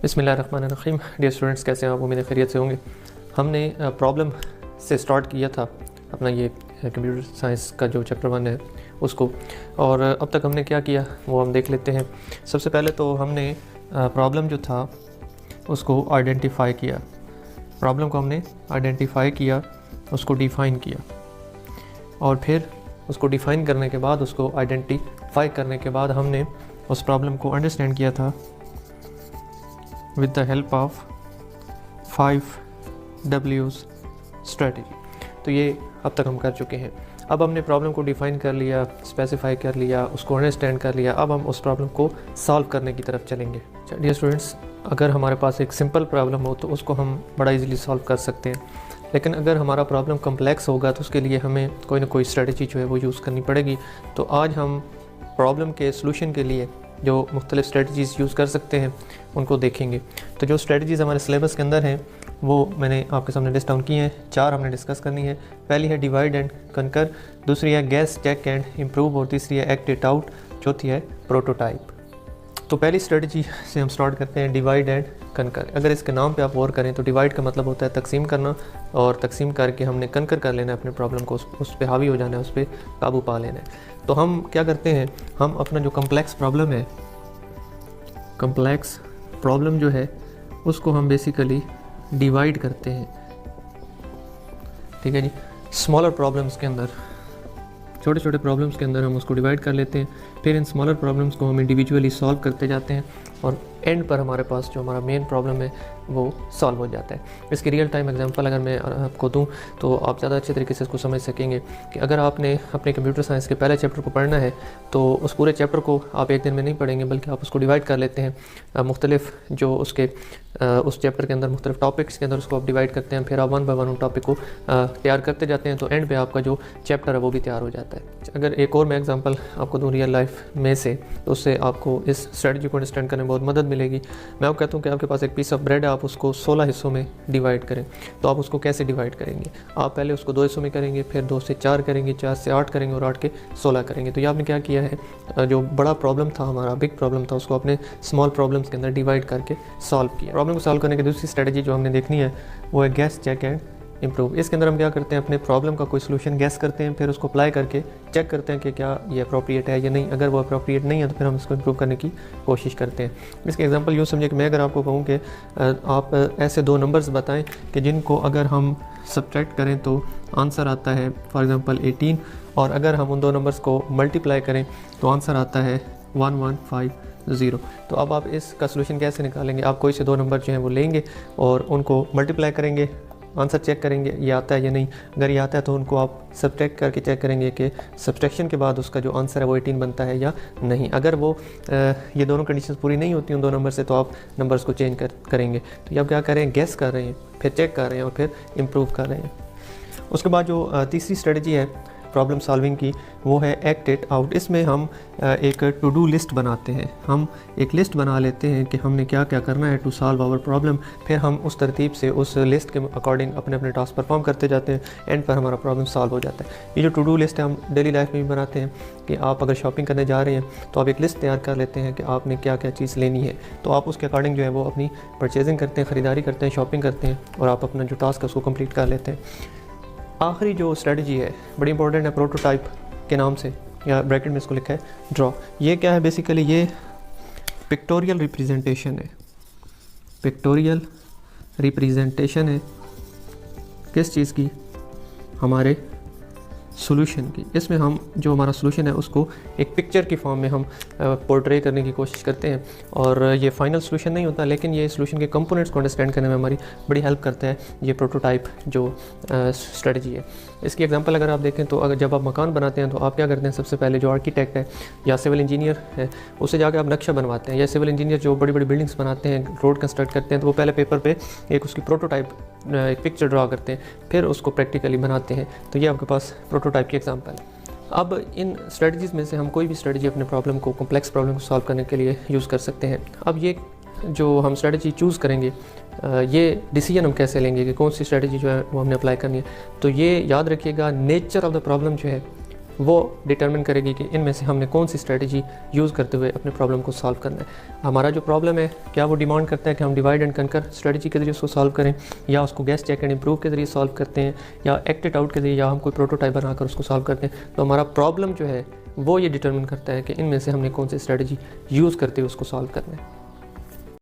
बिस्मिल्लाहिर्रहमानिर्रहीम। Dear students, कैसे हैं आप? उम्मीद है खैरियत से होंगे। हमने प्रॉब्लम से स्टार्ट किया था अपना ये कंप्यूटर साइंस का जो चैप्टर 1 है उसको, और अब तक हमने क्या किया वो हम देख लेते हैं। सबसे पहले तो हमने प्रॉब्लम जो था उसको आइडेंटिफाई किया। प्रॉब्लम को हमने आइडेंटिफाई किया, उसको डिफ़ाइन किया, और फिर उसको डिफ़ाइन करने के बाद, उसको आइडेंटिफाई करने के बाद हमने उस प्रॉब्लम को अंडरस्टैंड किया था with the help of 5 W's strategy. तो ये अब तक हम कर चुके हैं। अब हमने प्रॉब्लम को डिफ़ाइन कर लिया, स्पेसिफाई कर लिया, उसको अंडरस्टैंड कर लिया। अब हम उस प्रॉब्लम को सॉल्व करने की तरफ चलेंगे। डियर स्टूडेंट्स, अगर हमारे पास एक सिंपल प्रॉब्लम हो तो उसको हम बड़ा इजीली सॉल्व कर सकते हैं, लेकिन अगर हमारा प्रॉब्लम कम्प्लेक्स होगा तो उसके लिए हमें कोई ना कोई स्ट्रेटजी जो है वो यूज़ करनी पड़ेगी। तो आज हम प्रॉब्लम के सॉल्यूशन के लिए जो मुख्तलिफ स्ट्रेटजीज़ यूज़ कर सकते हैं उनको देखेंगे। तो जो स्ट्रेटजीज़ हमारे सिलेबस के अंदर हैं वो मैंने आपके सामने लिस्ट डाउन की हैं। 4 हमने डिस्कस करनी है। पहली है डिवाइड एंड कनकर, दूसरी है गैस, चेक एंड इम्प्रूव, और तीसरी है एक्ट इट आउट, चौथी है प्रोटोटाइप। तो पहली स्ट्रेटजी से हम स्टार्ट करते हैं, डिवाइड एंड कनकर। अगर इसके नाम पे आप गौर करें तो डिवाइड का मतलब होता है तकसीम करना, और तकसीम करके हमने कनकर कर लेना है अपने प्रॉब्लम को, उस पर हावी हो जाना है, उस पर काबू पा लेना है। तो हम क्या करते हैं, हम अपना जो कम्प्लेक्स प्रॉब्लम है, कम्प्लेक्स प्रॉब्लम जो है उसको हम बेसिकली डिवाइड करते हैं। ठीक है जी। स्मॉलर प्रॉब्लम्स के अंदर, छोटे छोटे प्रॉब्लम्स के अंदर हम उसको डिवाइड कर लेते हैं। फिर इन स्मॉलर प्रॉब्लम्स को हम इंडिविजुअली सॉल्व करते जाते हैं, और एंड पर हमारे पास जो हमारा मेन प्रॉब्लम है वो सॉल्व हो जाता है। इसकी रियल टाइम एग्जांपल अगर मैं आपको दूं तो आप ज़्यादा अच्छे तरीके से इसको समझ सकेंगे कि अगर आपने अपने कंप्यूटर साइंस के पहले चैप्टर को पढ़ना है तो उस पूरे चैप्टर को आप एक दिन में नहीं पढ़ेंगे, बल्कि आप उसको डिवाइड कर लेते हैं। मुख्तलिफ जो उसके उस चैप्टर के अंदर मुख्तलिफ टॉपिक्स के अंदर उसको आप डिवाइड करते हैं। फिर आप 1 बाय 1 उन टॉपिक को तैयार करते जाते हैं, तो एंड पे आपका जो चैप्टर है वो भी तैयार हो जाता है। अगर एक और मैं एग्जांपल आपको दूं रियल लाइफ में से, तो उससे आपको इस स्ट्रेटजी को अंडरस्टैंड करने में बहुत मदद मिलेगी। मैं आपको कहता हूँ कि आपके पास एक पीस ऑफ ब्रेड है, आप उसको 16 हिस्सों में डिवाइड करें। तो आप उसको कैसे डिवाइड करेंगे? आप पहले उसको 2 हिस्सों में करेंगे, फिर 2 से 4 करेंगे, 4 से 8 करेंगे, और 8 के 16 करेंगे। तो ये आपने क्या किया है, जो बड़ा प्रॉब्लम था हमारा, बिग प्रॉब्लम था, उसको अपने स्मॉल प्रॉब्लम्स के अंदर डिवाइड करके सॉल्व किया। प्रॉब्लम को सॉल्व करने की दूसरी स्ट्रेटजी जो हमने देखनी है वो है गैस, चेक एंड इम्प्रूव। इसके अंदर हम क्या करते हैं, अपने प्रॉब्लम का कोई सोल्यूशन गैस करते हैं, फिर उसको अप्लाई करके चेक करते हैं कि क्या ये अप्रोप्रिएट है या नहीं। अगर वो अप्रोप्रिएट नहीं है तो फिर हम इसको इम्प्रूव करने की कोशिश करते हैं। इसके एग्जांपल यूँ समझिए कि मैं अगर आपको कहूँ कि आप ऐसे 2 नंबर्स बताएं कि जिनको अगर हम सब्ट्रैक्ट करें तो आंसर आता है फॉर एग्ज़ाम्पल 18, और अगर हम उन 2 नंबर्स को मल्टीप्लाई करें तो आंसर आता है 1150। तो अब आप इसका सोल्यूशन कैसे निकालेंगे? आप कोई से 2 नंबर जो हैं वो लेंगे और उनको मल्टीप्लाई करेंगे, आंसर चेक करेंगे ये आता है या नहीं। अगर ये आता है तो उनको आप सब्ट्रैक्ट करके चेक करेंगे कि सब्ट्रैक्शन के बाद उसका जो आंसर है वो 18 बनता है या नहीं। अगर वो ये दोनों कंडीशंस पूरी नहीं होती उन 2 नंबर से, तो आप नंबर्स को चेंज करेंगे। तो ये आप क्या कर रहे हैं, गेस कर रहे हैं, फिर चेक कर रहे हैं, और फिर इम्प्रूव कर रहे हैं। उसके बाद जो तीसरी स्ट्रेटजी है प्रॉब्लम सॉल्विंग की, वो है एक्ट इट आउट। इसमें हम एक टू डू लिस्ट बनाते हैं। हम एक लिस्ट बना लेते हैं कि हमने क्या क्या करना है टू सॉल्व आवर प्रॉब्लम। फिर हम उस तरतीब से उस लिस्ट के अकॉर्डिंग अपने अपने टास्क परफॉर्म करते जाते हैं। एंड पर हमारा प्रॉब्लम सॉल्व हो जाता है। ये जो टू डू लिस्ट है हम डेली लाइफ में भी बनाते हैं कि आप अगर शॉपिंग करने जा रहे हैं तो आप एक लिस्ट तैयार कर लेते हैं कि आपने क्या क्या चीज़ लेनी है। तो आप उसके अकॉर्डिंग जो है वो अपनी परचेजिंग करते हैं, ख़रीदारी करते हैं, शॉपिंग करते हैं, और आप अपना जो टास्क है उसको कंप्लीट कर लेते हैं। आखिरी जो स्ट्रेटजी है बड़ी इंपॉर्टेंट है, प्रोटोटाइप के नाम से, या ब्रैकेट में इसको लिखा है ड्रॉ। ये क्या है बेसिकली, ये पिक्टोरियल रिप्रेजेंटेशन है। पिक्टोरियल रिप्रेजेंटेशन है किस चीज़ की? हमारे सॉल्यूशन की। इसमें हम जो हमारा सॉल्यूशन है उसको एक पिक्चर की फॉर्म में हम पोर्ट्रे करने की कोशिश करते हैं, और ये फाइनल सॉल्यूशन नहीं होता, लेकिन ये सॉल्यूशन के कंपोनेंट्स को अंडरस्टैंड करने में हमारी बड़ी हेल्प करता है ये प्रोटोटाइप जो स्ट्रेटजी है। इसकी एग्जांपल अगर आप देखें तो अगर जब आप मकान बनाते हैं तो आप क्या करते हैं, सबसे पहले जो आर्किटेक्ट है या सिविल इंजीनियर है उससे जाकर आप नक्शा बनवाते हैं, या सिविल इंजीनियर जो बड़ी बड़ी बिल्डिंग्स बनाते हैं, रोड कंस्ट्रक्ट करते हैं, तो वो पहले पेपर पे एक उसकी प्रोटोटाइप एक पिक्चर ड्रा करते हैं, फिर उसको प्रैक्टिकली बनाते हैं। तो ये आपके पास प्रोटोटाइप की एग्जांपल है। अब इन स्ट्रेटजीज़ में से हम कोई भी स्ट्रेटजी अपने प्रॉब्लम को, कॉम्प्लेक्स प्रॉब्लम को सॉल्व करने के लिए यूज़ कर सकते हैं। अब ये जो हम स्ट्रेटजी चूज़ करेंगे, ये डिसीजन हम कैसे लेंगे कि कौन सी स्ट्रेटजी जो है वो हमने अप्लाई करनी है। तो ये याद रखिएगा, नेचर ऑफ द प्रॉब्लम जो है वो डिटरमिन करेगी कि इनमें से हमने कौन सी स्ट्रेटजी यूज़ करते हुए अपने प्रॉब्लम को सॉल्व करना है। हमारा जो प्रॉब्लम है क्या वो डिमांड करता है कि हम डिवाइड एंड कंकर स्ट्रेटजी के ज़रिए उसको सॉल्व करें, या उसको गेस चेक एंड इम्प्रूव के ज़रिए सॉल्व करते हैं, या एक्ट इट आउट के ज़रिए, या हम कोई प्रोटोटाइप बनाकर उसको सॉल्व करते हैं। तो हमारा प्रॉब्लम जो है वो ये डिटरमिन करता है कि इनमें से हमने कौन सी स्ट्रेटजी यूज़ करते हुए उसको सॉल्व करना है।